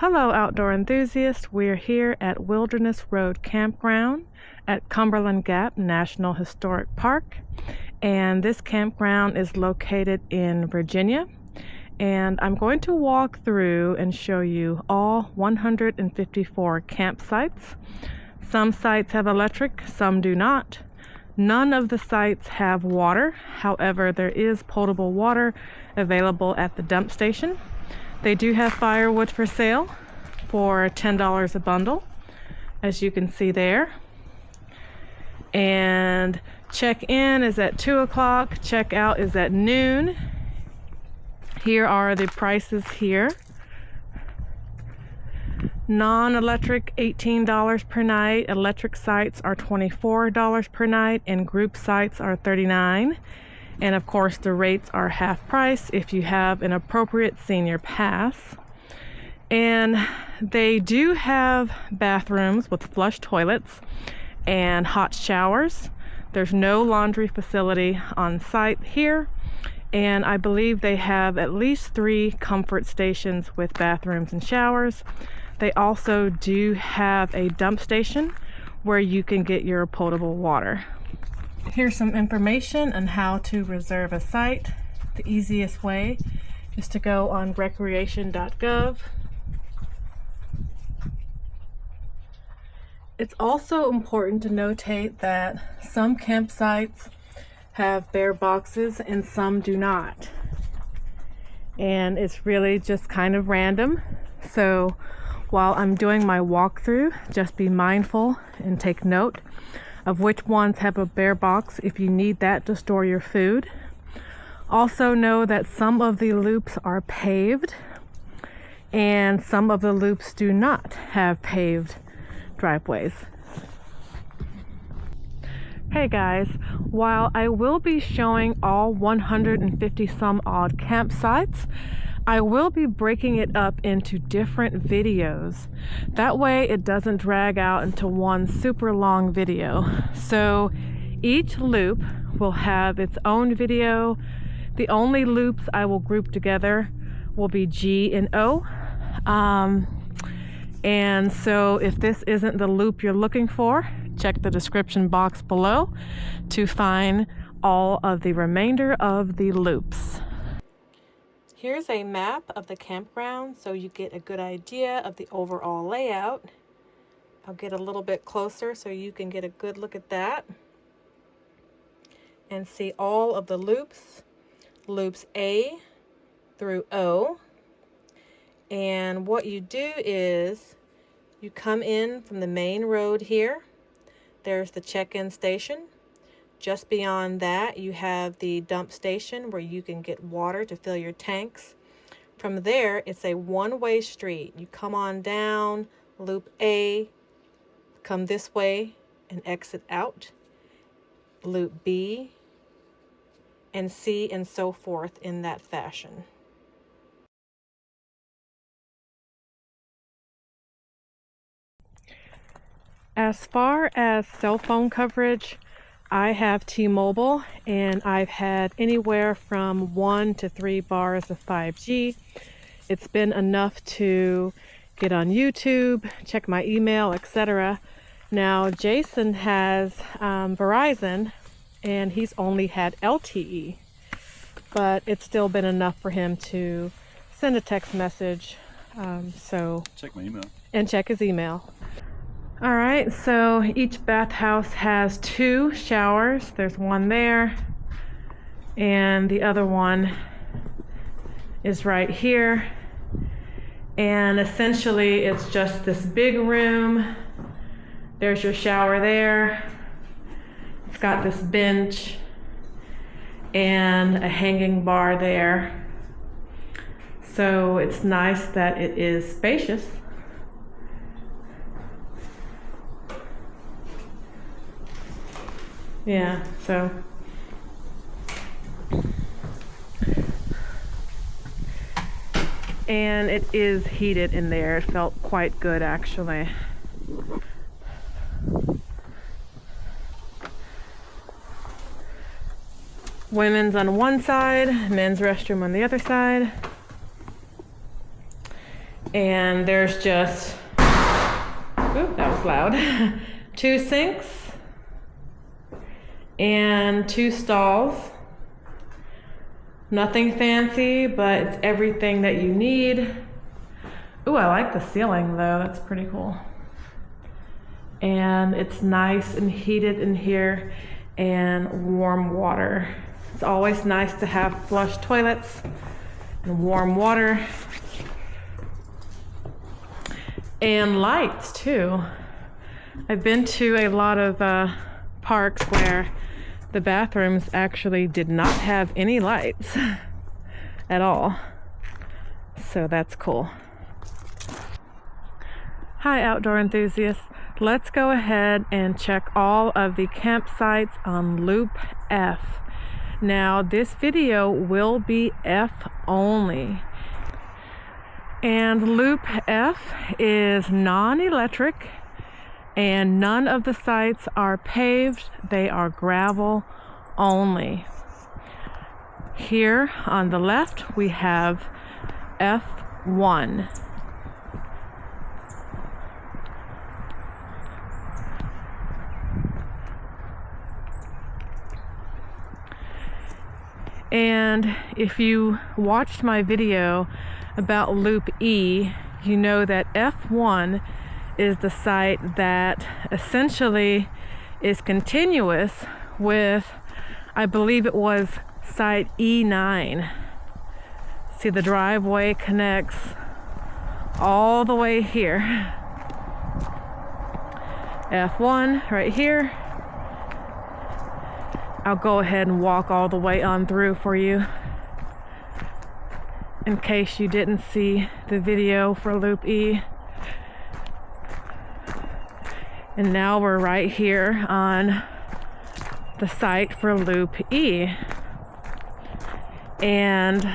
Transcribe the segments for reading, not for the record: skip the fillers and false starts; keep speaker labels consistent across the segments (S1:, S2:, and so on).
S1: Hello, outdoor enthusiasts. We're here at Wilderness Road Campground at Cumberland Gap National Historic Park. And this campground is located in Virginia. And I'm going to walk through and show you all 154 campsites. Some sites have electric, some do not. None of the sites have water. However, there is potable water available at the dump station. They do have firewood for sale for $10 a bundle, as you can see there. And check-in is at 2 o'clock, check-out is at noon. Here are the prices here. Non-electric, $18 per night. Electric sites are $24 per night, and group sites are $39. And of course, the rates are half price if you have an appropriate senior pass. And they do have bathrooms with flush toilets and hot showers. There's no laundry facility on site here. And I believe they have at least 3 comfort stations with bathrooms and showers. They also do have a dump station where you can get your potable water. Here's some information on how to reserve a site. The easiest way is to go on recreation.gov. It's also important to notate that some campsites have bare boxes and some do not. And it's really just kind of random. So while I'm doing my walkthrough, just be mindful and take note of which ones have a bare box if you need that to store your food. Also know that some of the loops are paved and some of the loops do not have paved driveways. Hey guys, while I will be showing all 150 some odd campsites, I will be breaking it up into different videos. That way it doesn't drag out into one super long video. So each loop will have its own video. The only loops I will group together will be G and O. And so if this isn't the loop you're looking for, check the description box below to find all of the remainder of the loops. Here's a map of the campground so you get a good idea of the overall layout. I'll get a little bit closer so you can get a good look at that and see all of the loops, loops A through O. And what you do is you come in from the main road here. There's the check-in station. Just beyond that, you have the dump station where you can get water to fill your tanks. From there, it's a one-way street. You come on down, loop A, come this way and exit out. Loop B and C and so forth in that fashion. As far as cell phone coverage, I have T-Mobile and I've had anywhere from 1 to 3 bars of 5G. It's been enough to get on YouTube, check my email, etc. Now Jason has Verizon and he's only had LTE, but it's still been enough for him to send a text message. So
S2: check my email.
S1: And check his email. All right, so each bathhouse has 2 showers. There's one there, and the other one is right here. And essentially, it's just this big room. There's your shower there. It's got this bench and a hanging bar there. So it's nice that it is spacious. Yeah, so and it is heated in there. It felt quite good actually. Women's on one side, men's restroom on the other side. And there's just, oop, that was loud, 2 sinks and 2 stalls. Nothing fancy, but it's everything that you need. Ooh, I like the ceiling though, that's pretty cool. And it's nice and heated in here and warm water. It's always nice to have flush toilets and warm water. And lights too. I've been to a lot of parks where the bathrooms actually did not have any lights at all. So that's cool. Hi outdoor enthusiasts. Let's go ahead and check all of the campsites on Loop F. Now this video will be F only. And Loop F is non-electric and none of the sites are paved, they are gravel only. Here on the left we have F1. And if you watched my video about Loop E, you know that F1 is the site that essentially is continuous with, I believe it was site E9. See, the driveway connects all the way here. F1 right here. I'll go ahead and walk all the way on through for you in case you didn't see the video for Loop E. And now we're right here on the site for Loop E. And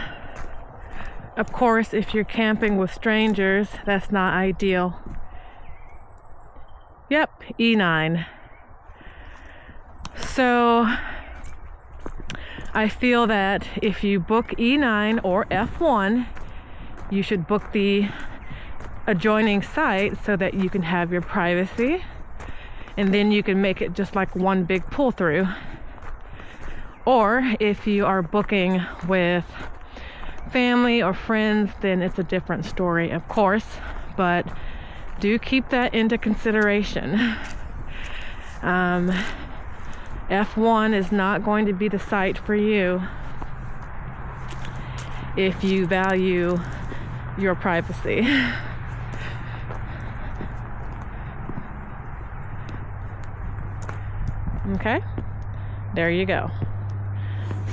S1: of course, if you're camping with strangers, that's not ideal. Yep, E9. So I feel that if you book E9 or F1, you should book the adjoining site so that you can have your privacy, and then you can make it just like one big pull through. Or if you are booking with family or friends, then it's a different story, of course, but do keep that into consideration. F1 is not going to be the site for you if you value your privacy. Okay, there you go.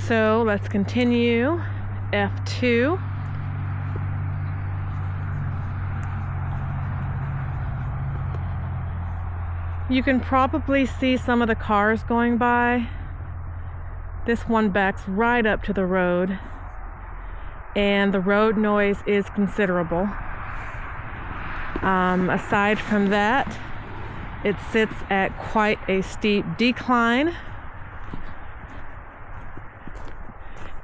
S1: So let's continue. F2. You can probably see some of the cars going by. This one backs right up to the road, and the road noise is considerable. Aside from that, it sits at quite a steep decline,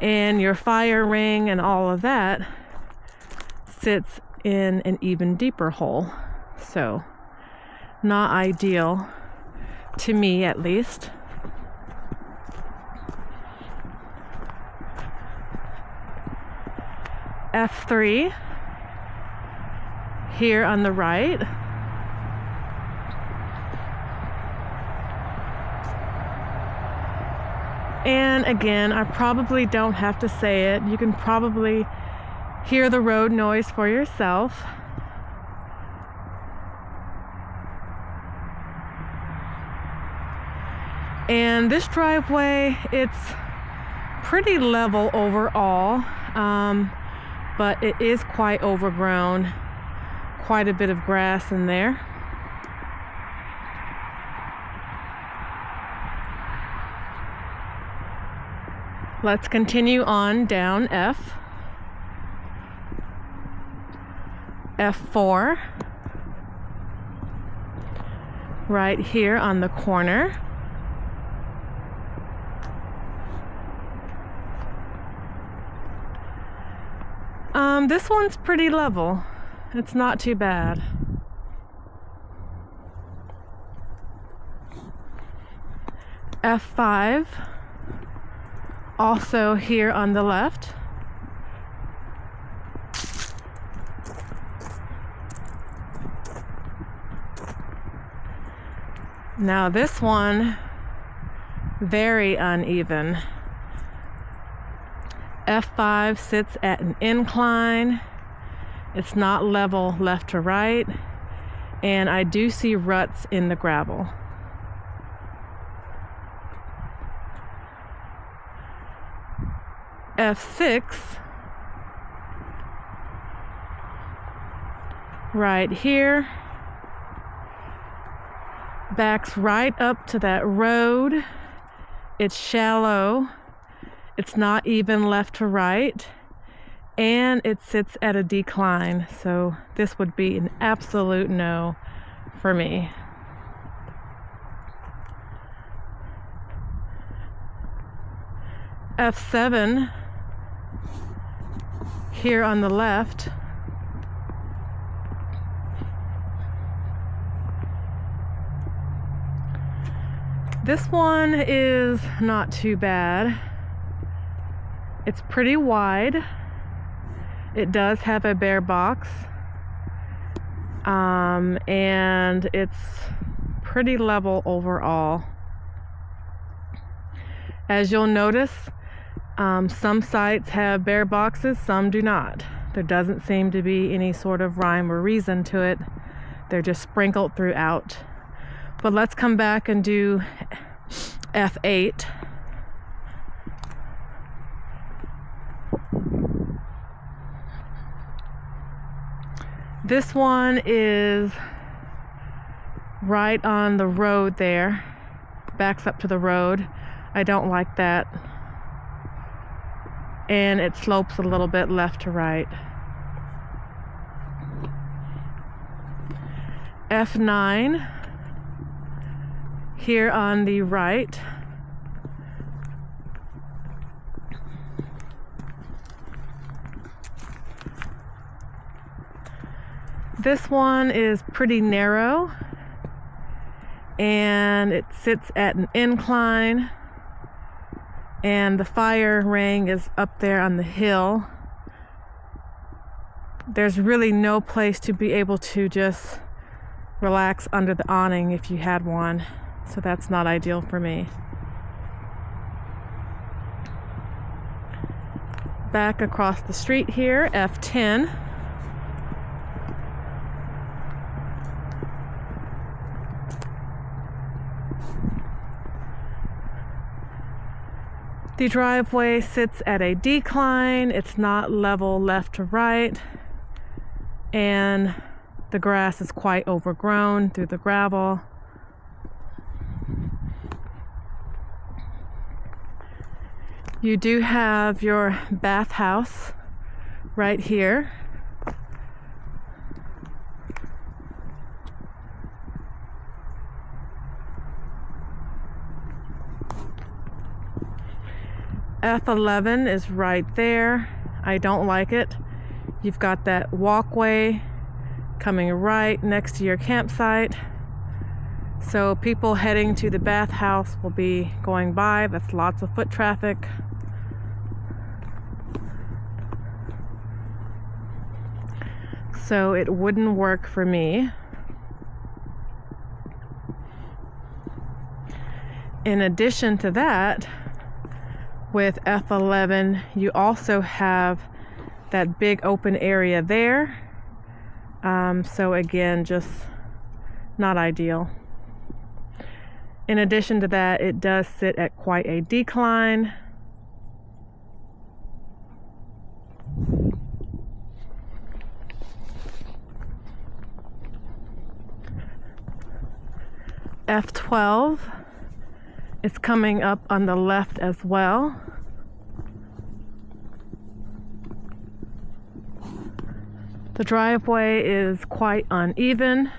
S1: and your fire ring and all of that sits in an even deeper hole. So not ideal, to me at least. F3 here on the right. And again, I probably don't have to say it. You can probably hear the road noise for yourself. And this driveway, it's pretty level overall, but it is quite overgrown. Quite a bit of grass in there. Let's continue on down F. F4. Right here on the corner. This one's pretty level. It's not too bad. F5, also here on the left. Now this one, very uneven. F5 sits at an incline. It's not level left to right, and I do see ruts in the gravel. F6, right here, backs right up to that road. It's shallow, it's not even left to right, and it sits at a decline, so this would be an absolute no for me. F7 here on the left. This one is not too bad. It's pretty wide. It does have a bare box, and it's pretty level overall. As you'll notice, some sites have bare boxes, some do not. There doesn't seem to be any sort of rhyme or reason to it. They're just sprinkled throughout. But let's come back and do F8. This one is right on the road there, backs up to the road. I don't like that. And it slopes a little bit left to right. F9 here on the right. This one is pretty narrow, and it sits at an incline, and the fire ring is up there on the hill. There's really no place to be able to just relax under the awning if you had one, so that's not ideal for me. Back across the street here, F10. The driveway sits at a decline. It's not level left to right, and the grass is quite overgrown through the gravel. You do have your bathhouse right here. F11 is right there. I don't like it. You've got that walkway coming right next to your campsite. So people heading to the bathhouse will be going by. That's lots of foot traffic. So it wouldn't work for me. In addition to that, with F11, you also have that big open area there. So again, just not ideal. In addition to that, it does sit at quite a decline. F12 is coming up on the left as well. The driveway is quite uneven.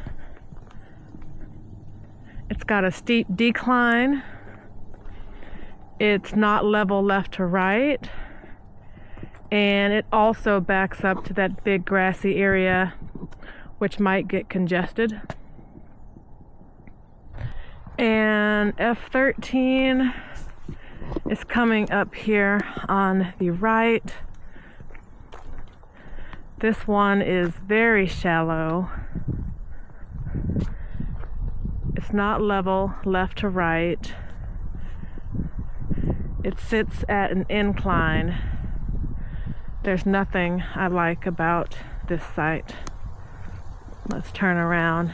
S1: It's got a steep decline. It's not level left to right. And it also backs up to that big grassy area, which might get congested. And F13 is coming up here on the right. This one is very shallow. It's not level left to right. It sits at an incline. There's nothing I like about this site. Let's turn around,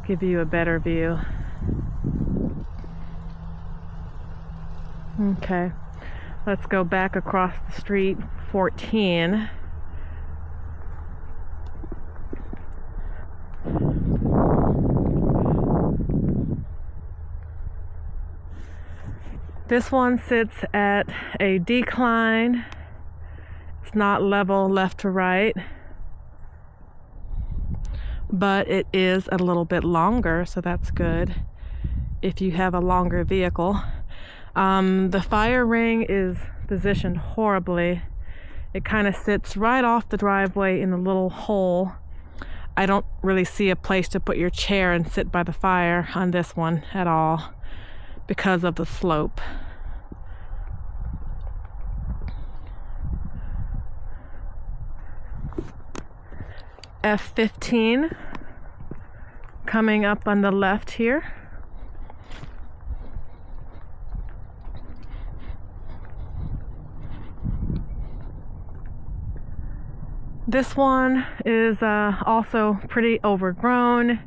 S1: give you a better view. Okay, let's go back across the street, 14. This one sits at a decline. It's not level left to right, but it is a little bit longer, so that's good if you have a longer vehicle. The fire ring is positioned horribly. It kind of sits right off the driveway in a little hole. I don't really see a place to put your chair and sit by the fire on this one at all because of the slope. F15 coming up on the left here. This one is also pretty overgrown,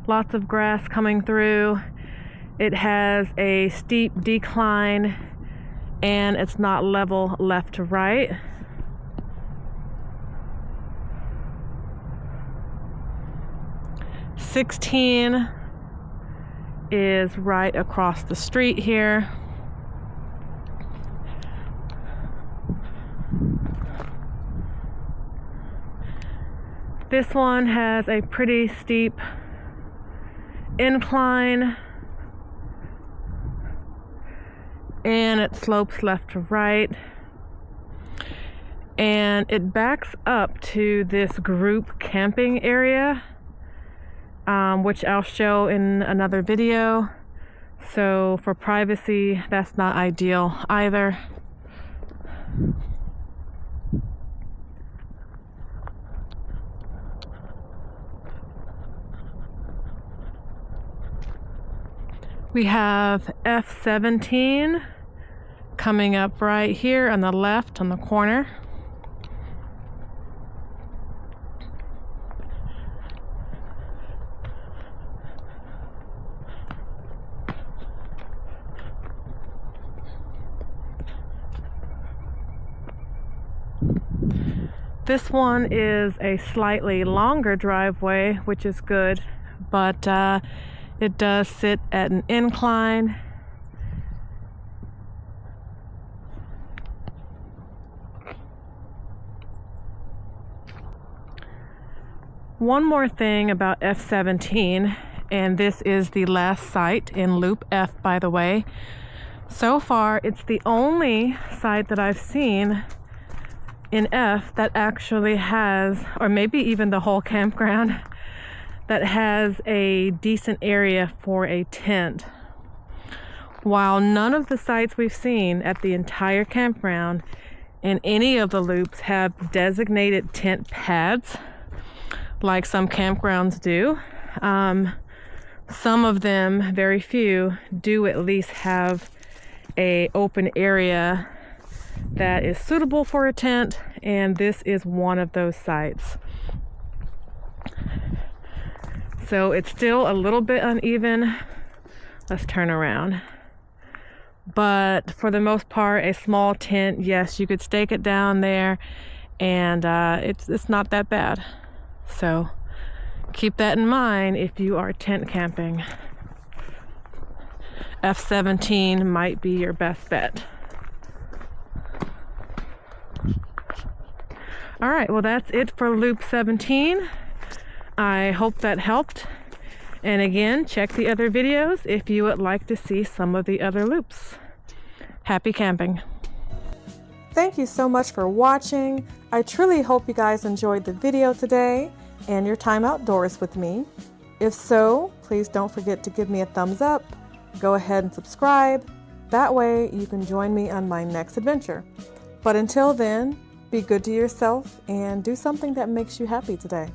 S1: lots of grass coming through. It has a steep decline and it's not level left to right. '16 is right across the street here. This one has a pretty steep incline and it slopes left to right, and it backs up to this group camping area, which I'll show in another video. So for privacy, that's not ideal either. We have F17 coming up right here on the left on the corner. This one is a slightly longer driveway, which is good, but it does sit at an incline. One more thing about F17, and this is the last site in Loop F, by the way. So far, it's the only site that I've seen in F that actually has, or maybe even the whole campground, that has a decent area for a tent. While none of the sites we've seen at the entire campground in any of the loops have designated tent pads like some campgrounds do, some of them, very few, do at least have a open area that is suitable for a tent, and this is one of those sites. So it's still a little bit uneven. Let's turn around. But for the most part, a small tent, yes, you could stake it down there, and it's not that bad. So keep that in mind if you are tent camping. F17 might be your best bet. All right, well, that's it for Loop 17. I hope that helped. And again, check the other videos if you would like to see some of the other loops. Happy camping. Thank you so much for watching. I truly hope you guys enjoyed the video today and your time outdoors with me. If so, please don't forget to give me a thumbs up. Go ahead and subscribe. That way you can join me on my next adventure. But until then, be good to yourself and do something that makes you happy today.